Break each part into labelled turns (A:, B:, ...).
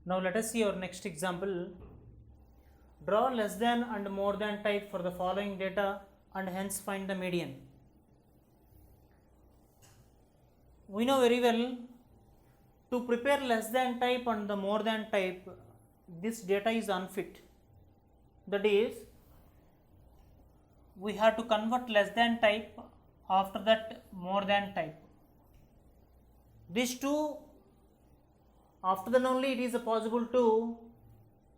A: Now let us see our next example. Draw less than and more than type for the following data and hence find the median. We know very well, to prepare less than type and the more than type, this data is unfit. That is, we have to convert less than type, after that more than type. These two, after that only it is possible to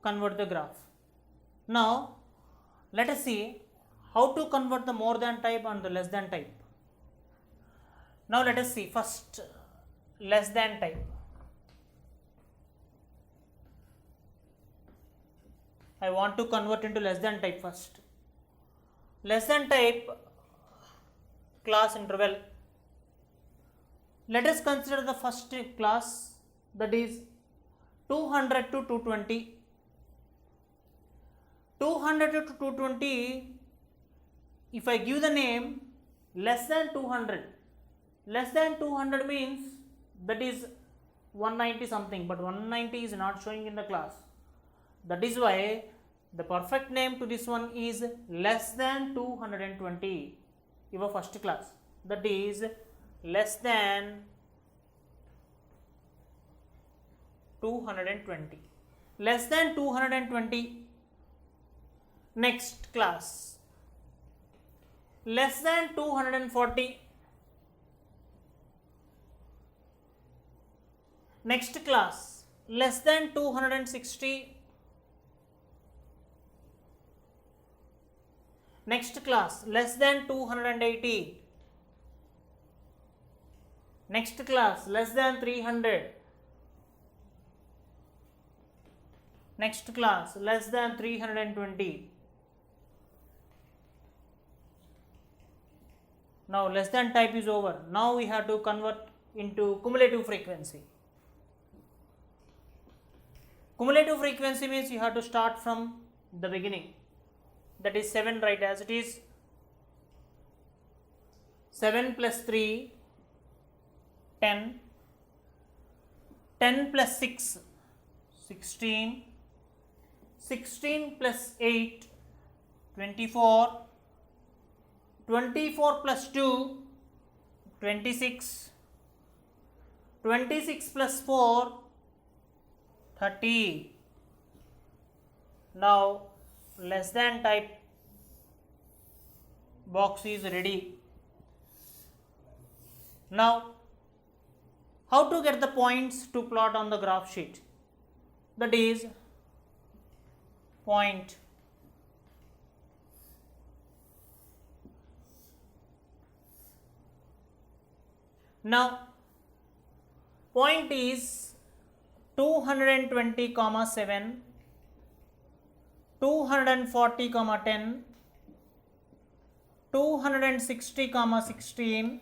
A: convert the graph. Now let us see how to convert the more than type and the less than type. Now let us see first less than type. I want to convert into less than type first. Less than type class interval. Let us consider the first class, that is 200 to 220. 200 to 220, if I give the name less than 200, less than 200 means that is 190 something, but 190 is not showing in the class. That is why the perfect name to this one is less than 220, your first class, that is less than 220. Less than 220. Next class, less than 240. Next class, less than 260. Next class, less than 280. Next class, less than 300. Next class, less than 320. Now less than type is over. Now we have to convert into cumulative frequency. Cumulative frequency means you have to start from the beginning. That is 7, right, as it is. 7 plus 3, 10. 10 plus 6, 16. 16 plus 8, 24. 24 plus 2, 26. 26 plus 4, 30. Now less than type box is ready. Now how to get the points to plot on the graph sheet? That is point. Now point is 220 comma 7, 240 comma 10, 260 comma 16,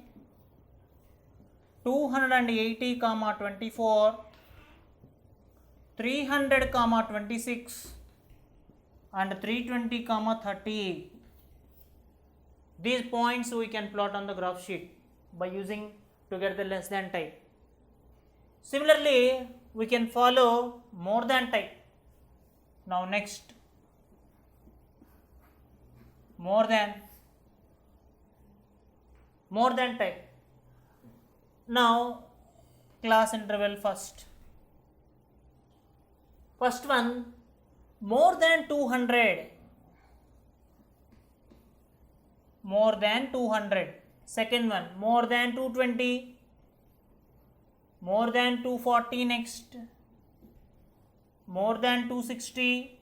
A: 280 comma 24, 300 comma 26 and 320 comma 30. These points we can plot on the graph sheet by using to get the less than type. Similarly, we can follow more than type. Now next, more than type. Now class interval first. First one, more than 200. More than 200. Second one, more than 220. More than 240 next. More than 260.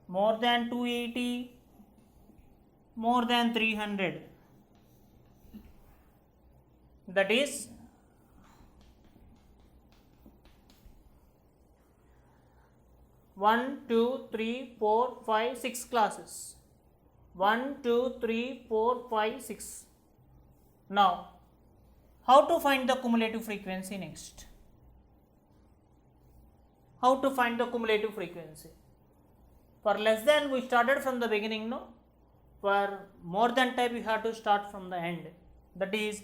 A: More than 280. More than 300. That is one, two, three, 4, 5, 6 classes. 1, 2, 3, 4, 5, 6. Now, how to find the cumulative frequency next? How to find the cumulative frequency? For less than, we started from the beginning, no? For more than type, we have to start from the end. That is,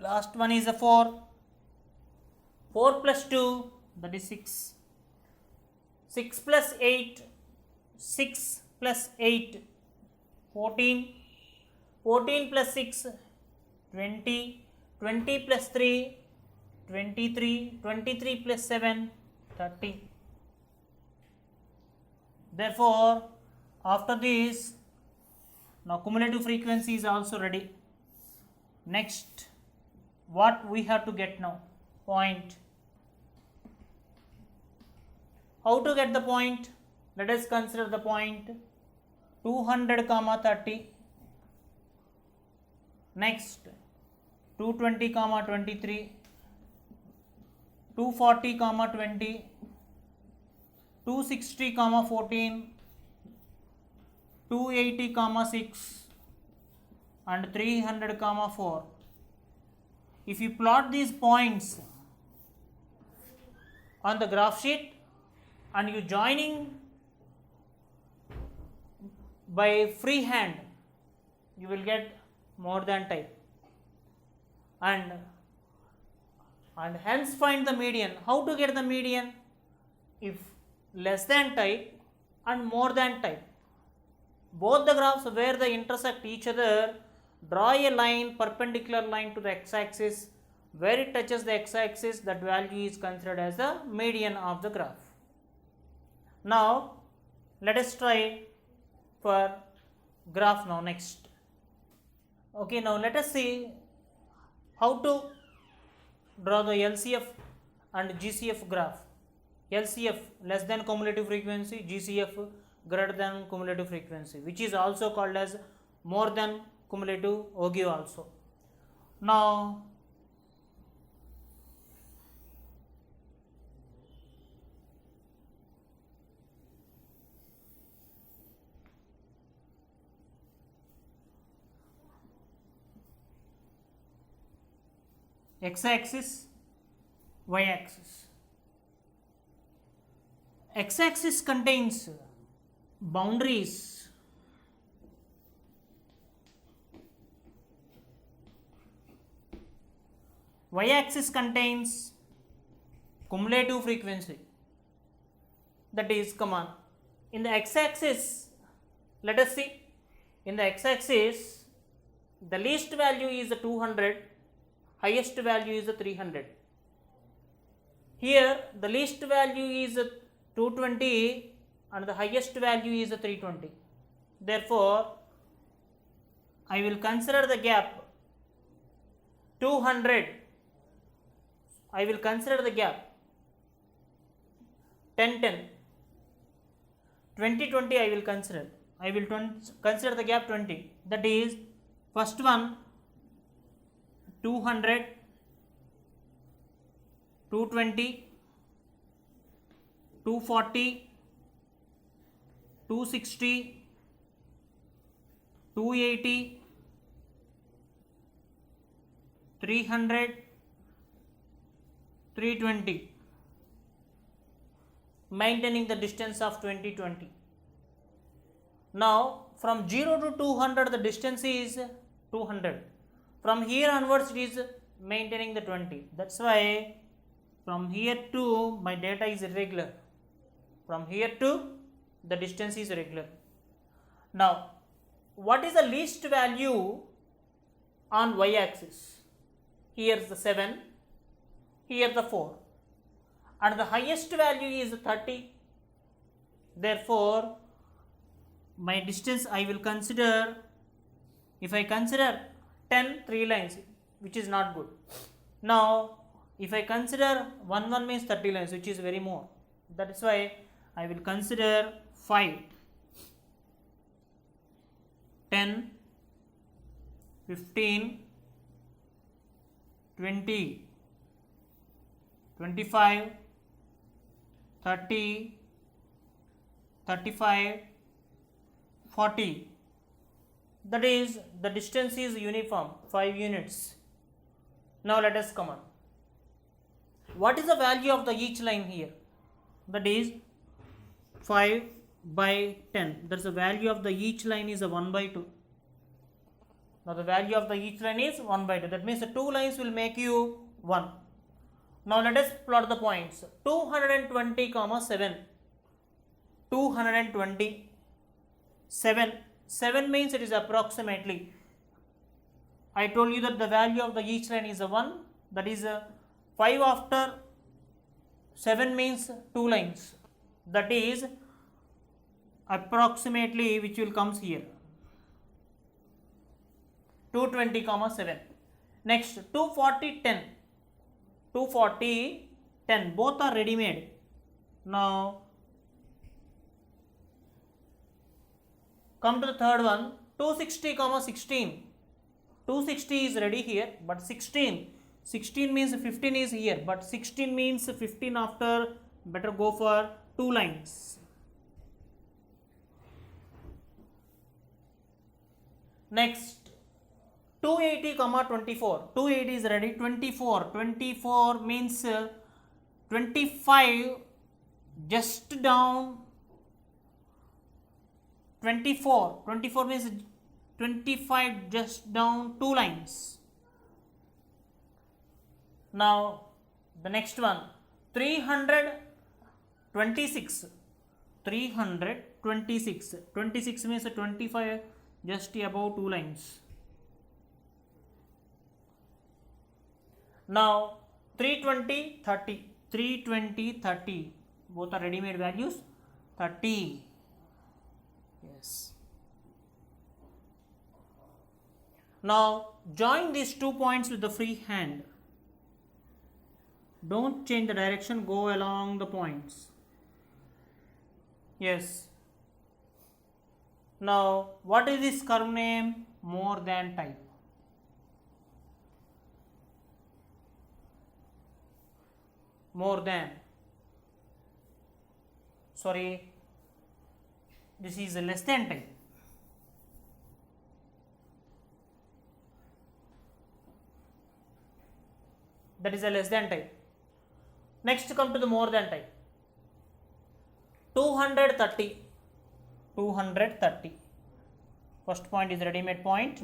A: last one is a 4. 4 plus 2, that is 6. 6 plus 8, 6 plus 8, 14. 14 plus 6, 20. 20 plus 3, 23. 23 plus 7, 30. Therefore, after this, now cumulative frequency is also ready. Next, what we have to get now? Point. How to get the point? Let us consider the point 200 comma 30. Next, 220 comma 23, 240 comma 20, 260 comma 14, 280 comma 6, and 300 comma 4. If you plot these points on the graph sheet and you joining by free hand, you will get more than type, and hence find the median. How to get the median? If less than type and more than type, both the graphs where they intersect each other, draw a line, perpendicular line to the x-axis. Where it touches the x-axis, that value is considered as the median of the graph. Now let us try for graph now. Next, okay, now let us see how to draw the LCF and GCF graph. LCF less than cumulative frequency, GCF greater than cumulative frequency, which is also called as more than cumulative Ogive also. Now x-axis, y-axis. X-axis contains boundaries, y-axis contains cumulative frequency. That is, come on, in the x-axis, let us see, in the x-axis the least value is the 200, highest value is the 300. Here the least value is 220 and the highest value is 320. Therefore, I will consider the gap 200. I will consider the gap 10 10. 20 20 I will consider. I will consider the gap 20. That is, first one 200, 220, 240, 260, 280, 300, 320, maintaining the distance of 20 20. Now from 0 to 200 the distance is 200. From here onwards it is maintaining the 20. That's why from here to my data is irregular. From here to the distance is regular. Now what is the least value on y-axis? Here is the 7, here the 4, and the highest value is 30. Therefore, my distance I will consider, if I consider 10 3 lines, which is not good. Now if I consider 1 1 means 30 lines, which is very more. That is why I will consider 5, 10, 15, 20, 25, 30, 35, 40. That is, the distance is uniform, 5 units. Now let us come on. What is the value of the each line here? That is 5 by 10. That's the value of the each line is a 1 by 2. Now the value of the each line is 1 by 2. That means the 2 lines will make you 1. Now let us plot the points. 220 comma 7. 220. 7. 7 means it is approximately. I told you that the value of the each line is a 1. That is 5 after 7 means 2 lines. That is approximately, which will comes here. 220 comma 7. Next 240 10. 240 10. Both are ready made. Now come to the third one. 260 comma 16. 260 is ready here, but 16 means 15 is here, but 16 means 15 after, better go for 2 lines. Next 280 comma 24. 280 is ready. 24 means 25 just down. 24 means 25 just down 2 lines. Now the next one, 326. 326. 26 means 25 just above 2 lines. Now 320 30. 320 30. Both are ready made values. 30. Yes. Now join these 2 points with the free hand. Don't change the direction, go along the points. Yes. Now what is this curve name? More than type. More than. Sorry, this is a less than type. That is a less than type. Next come to the more than type. 230. 230. First point is ready made point.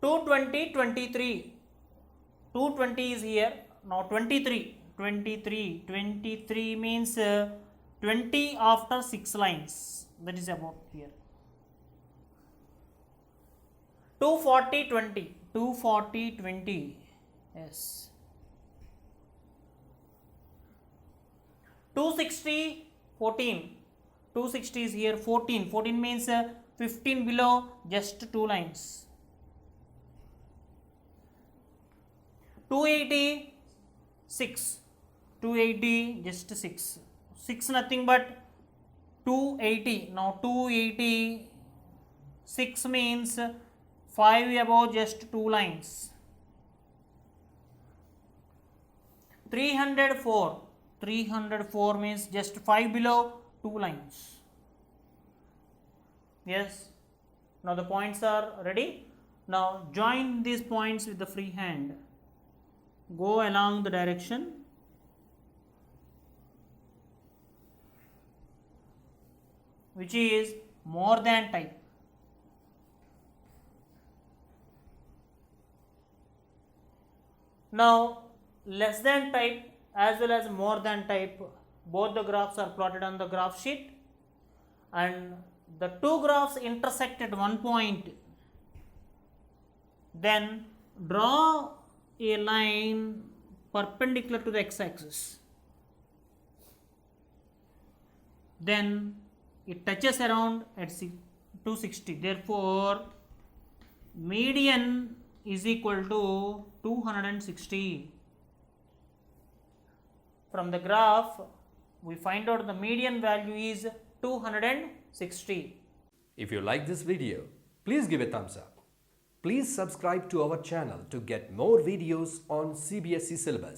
A: 220 23. 220 is here. Now 23 means 20 after 6 lines. That is about here. 240 20. 240 20. Yes. 260 14. 260 is here. 14 means 15 below just 2 lines. 280 6. 280 just 6. 6 nothing but 280. Now 280 6 means 5 above just 2 lines. 304. 304 means just 5 below 2 lines. Yes. Now the points are ready. Now join these points with the free hand. Go along the direction. Which is more than type. Now less than type as well as more than type, both the graphs are plotted on the graph sheet, and the two graphs intersect at one point. Then draw a line perpendicular to the x-axis. Then it touches around at 260. Therefore, median is equal to 260. From the graph, we find out the median value is 260.
B: If you like this video, please give a thumbs up. Please subscribe to our channel to get more videos on CBSE syllabus.